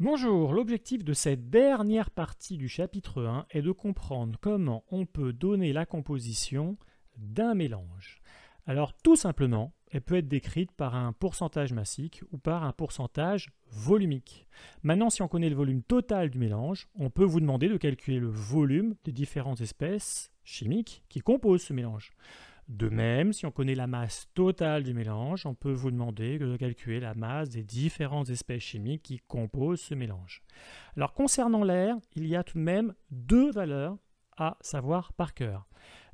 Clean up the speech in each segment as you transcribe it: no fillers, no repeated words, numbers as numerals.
Bonjour, l'objectif de cette dernière partie du chapitre 1 est de comprendre comment on peut donner la composition d'un mélange. Alors tout simplement, elle peut être décrite par un pourcentage massique ou par un pourcentage volumique. Maintenant, si on connaît le volume total du mélange, on peut vous demander de calculer le volume des différentes espèces chimiques qui composent ce mélange. De même, si on connaît la masse totale du mélange, on peut vous demander de calculer la masse des différentes espèces chimiques qui composent ce mélange. Alors concernant l'air, il y a tout de même deux valeurs à savoir par cœur.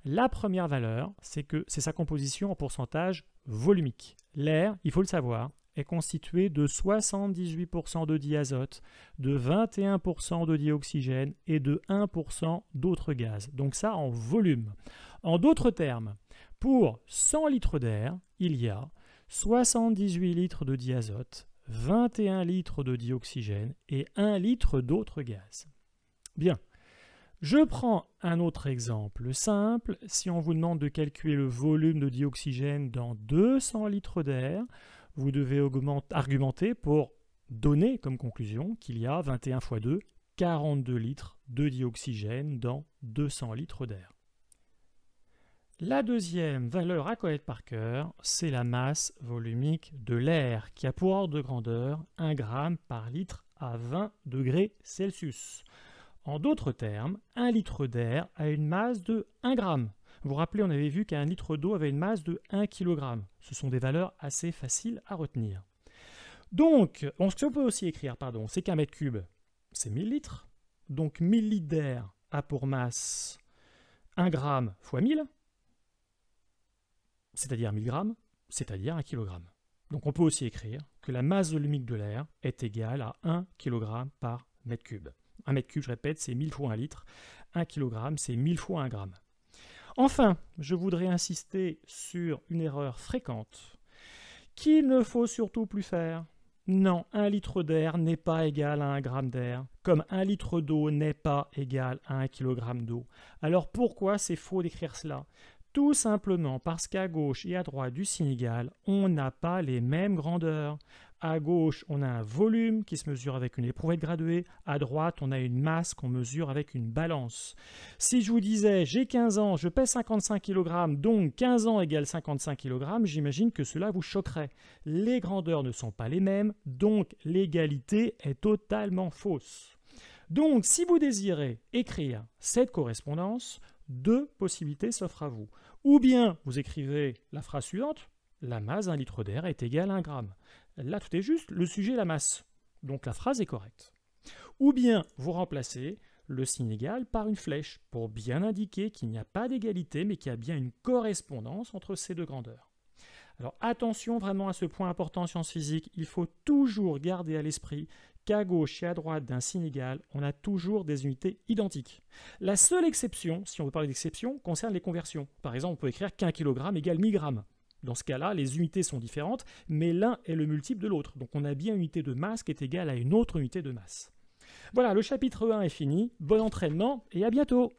La première valeur, c'est sa composition en pourcentage volumique. L'air, il faut le savoir, est constitué de 78% de diazote, de 21% de dioxygène et de 1% d'autres gaz. Donc ça en volume. En d'autres termes, pour 100 litres d'air, il y a 78 litres de diazote, 21 litres de dioxygène et 1 litre d'autres gaz. Bien. Je prends un autre exemple simple. Si on vous demande de calculer le volume de dioxygène dans 200 litres d'air, vous devez argumenter pour donner comme conclusion qu'il y a 21 fois 2, 42 litres de dioxygène dans 200 litres d'air. La deuxième valeur à connaître par cœur, c'est la masse volumique de l'air, qui a pour ordre de grandeur 1 g par litre à 20 degrés Celsius. En d'autres termes, 1 litre d'air a une masse de 1 g. Vous vous rappelez, on avait vu qu'un litre d'eau avait une masse de 1 kg. Ce sont des valeurs assez faciles à retenir. Donc, ce qu'on peut aussi écrire, c'est qu'un mètre cube, c'est 1000 litres. Donc 1000 litres d'air a pour masse 1 g fois 1000, c'est-à-dire 1000 grammes, c'est-à-dire 1 kg. Donc on peut aussi écrire que la masse volumique de l'air est égale à 1 kg par mètre cube. 1 mètre cube, je répète, c'est 1000 fois 1 litre. 1 kg, c'est 1000 fois 1 gramme. Enfin, je voudrais insister sur une erreur fréquente qu'il ne faut surtout plus faire. Non, 1 litre d'air n'est pas égal à 1 gramme d'air, comme 1 litre d'eau n'est pas égal à 1 kg d'eau. Alors pourquoi c'est faux d'écrire cela ? Tout simplement parce qu'à gauche et à droite du signe égal, on n'a pas les mêmes grandeurs. À gauche, on a un volume qui se mesure avec une éprouvette graduée. À droite, on a une masse qu'on mesure avec une balance. Si je vous disais, j'ai 15 ans, je pèse 55 kg, donc 15 ans égale 55 kg, j'imagine que cela vous choquerait. Les grandeurs ne sont pas les mêmes, donc l'égalité est totalement fausse. Donc, si vous désirez écrire cette correspondance, deux possibilités s'offrent à vous. Ou bien vous écrivez la phrase suivante, la masse d'un litre d'air est égale à 1 gramme. Là, tout est juste, le sujet est la masse. Donc la phrase est correcte. Ou bien vous remplacez le signe égal par une flèche pour bien indiquer qu'il n'y a pas d'égalité, mais qu'il y a bien une correspondance entre ces deux grandeurs. Alors attention vraiment à ce point important en sciences physiques, il faut toujours garder à l'esprit qu'à gauche et à droite d'un signe égal, on a toujours des unités identiques. La seule exception, si on veut parler d'exception, concerne les conversions. Par exemple, on peut écrire qu'un kilogramme égale 1000 grammes. Dans ce cas-là, les unités sont différentes, mais l'un est le multiple de l'autre. Donc on a bien une unité de masse qui est égale à une autre unité de masse. Voilà, le chapitre 1 est fini. Bon entraînement et à bientôt!